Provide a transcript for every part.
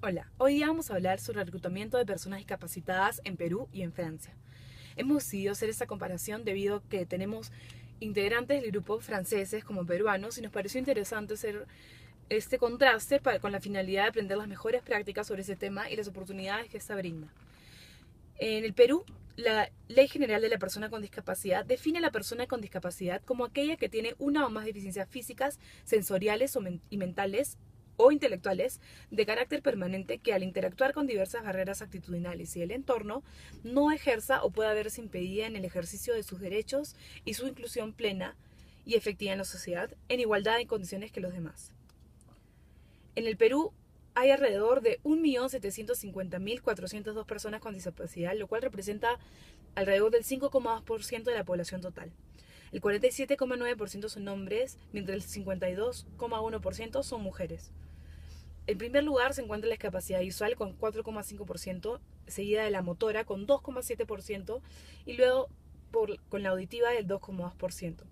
Hola, hoy día vamos a hablar sobre el reclutamiento de personas discapacitadas en Perú y en Francia. Hemos decidido hacer esta comparación debido a que tenemos integrantes del grupo franceses como peruanos y nos pareció interesante hacer este contraste con la finalidad de aprender las mejores prácticas sobre ese tema y las oportunidades que esta brinda. En el Perú, la Ley General de la Persona con Discapacidad define a la persona con discapacidad como aquella que tiene una o más deficiencias físicas, sensoriales y mentales o intelectuales de carácter permanente que al interactuar con diversas barreras actitudinales y el entorno no ejerza o pueda verse impedida en el ejercicio de sus derechos y su inclusión plena y efectiva en la sociedad en igualdad de condiciones que los demás. En el Perú hay alrededor de 1.750.402 personas con discapacidad, lo cual representa alrededor del 5,2% de la población total. El 47,9% son hombres, mientras el 52,1% son mujeres. En primer lugar se encuentra la discapacidad visual con 4,5%, seguida de la motora con 2,7% y luego con la auditiva del 2,2%.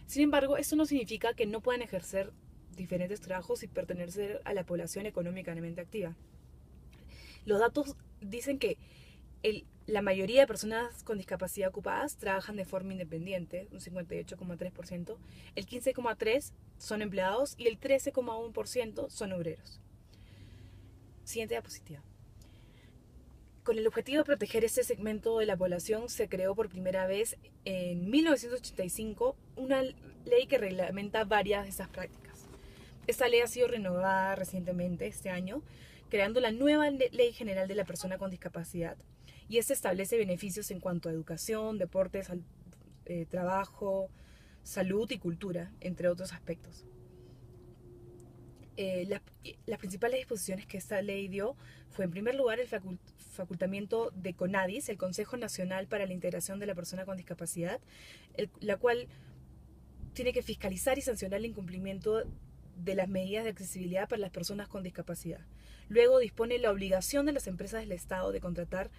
Sin embargo, esto no significa que no puedan ejercer diferentes trabajos y pertenecer a la población económicamente activa. Los datos dicen que la mayoría de personas con discapacidad ocupadas trabajan de forma independiente, un 58,3%, el 15,3% son empleados y el 13,1% son obreros. Siguiente diapositiva. Con el objetivo de proteger este segmento de la población, se creó por primera vez en 1985 una ley que reglamenta varias de estas prácticas. Esta ley ha sido renovada recientemente este año, creando la nueva Ley General de la Persona con Discapacidad, y esta establece beneficios en cuanto a educación, deportes, trabajo, salud y cultura, entre otros aspectos. Las principales disposiciones que esta ley dio fue, en primer lugar, el facultamiento de CONADIS, el Consejo Nacional para la Integración de la Persona con Discapacidad, la cual tiene que fiscalizar y sancionar el incumplimiento de las medidas de accesibilidad para las personas con discapacidad. Luego dispone la obligación de las empresas del Estado de contratar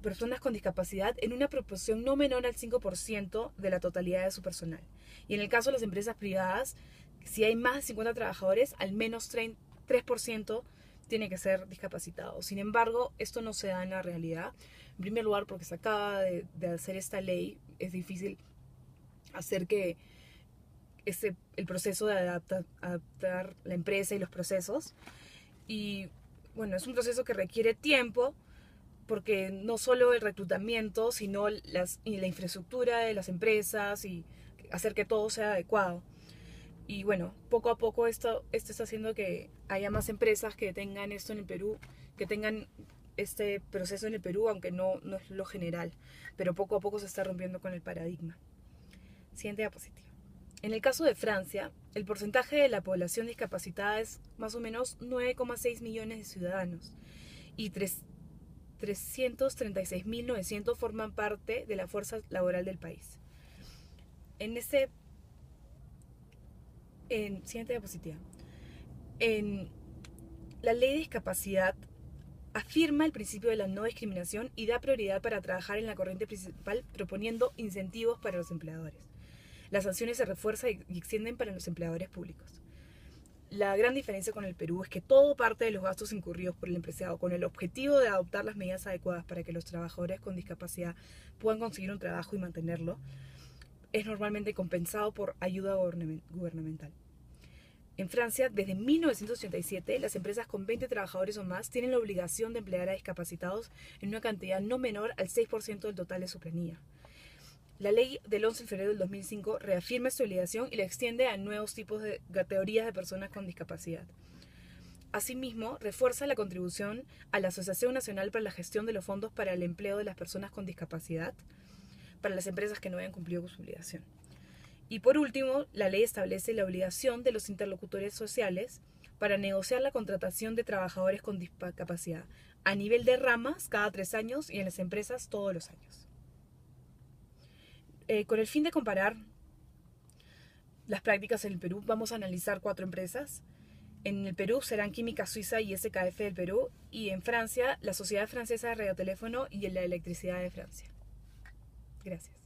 personas con discapacidad en una proporción no menor al 5% de la totalidad de su personal. Y en el caso de las empresas privadas, si hay más de 50 trabajadores, al menos 3% tiene que ser discapacitado. Sin embargo, esto no se da en la realidad. En primer lugar, porque se acaba de hacer esta ley, es difícil hacer que el proceso de adaptar la empresa y los procesos. Y bueno, es un proceso que requiere tiempo, porque no solo el reclutamiento, sino la infraestructura de las empresas y hacer que todo sea adecuado. Y bueno, poco a poco esto está haciendo que haya más empresas que tengan esto en el Perú, que tengan este proceso en el Perú, aunque no es lo general, pero poco a poco se está rompiendo con el paradigma. Siguiente diapositiva. En el caso de Francia, el porcentaje de la población discapacitada es más o menos 9,6 millones de ciudadanos y 336.900 forman parte de la fuerza laboral del país. En este siguiente diapositiva. En la ley de discapacidad afirma el principio de la no discriminación y da prioridad para trabajar en la corriente principal, proponiendo incentivos para los empleadores. Las sanciones se refuerzan y extienden para los empleadores públicos. La gran diferencia con el Perú es que todo parte de los gastos incurridos por el empresariado con el objetivo de adoptar las medidas adecuadas para que los trabajadores con discapacidad puedan conseguir un trabajo y mantenerlo, es normalmente compensado por ayuda gubernamental. En Francia, desde 1987, las empresas con 20 trabajadores o más tienen la obligación de emplear a discapacitados en una cantidad no menor al 6% del total de su planilla. La ley del 11 de febrero del 2005 reafirma esta obligación y la extiende a nuevos tipos de categorías de personas con discapacidad. Asimismo, refuerza la contribución a la Asociación Nacional para la Gestión de los Fondos para el Empleo de las Personas con Discapacidad para las empresas que no hayan cumplido con su obligación. Y por último, la ley establece la obligación de los interlocutores sociales para negociar la contratación de trabajadores con discapacidad a nivel de ramas cada 3 años y en las empresas todos los años. Con el fin de comparar las prácticas en el Perú, vamos a analizar 4 empresas. En el Perú serán Química Suiza y SKF del Perú, y en Francia la Sociedad Francesa de Radioteléfono y la Electricidad de Francia. Gracias.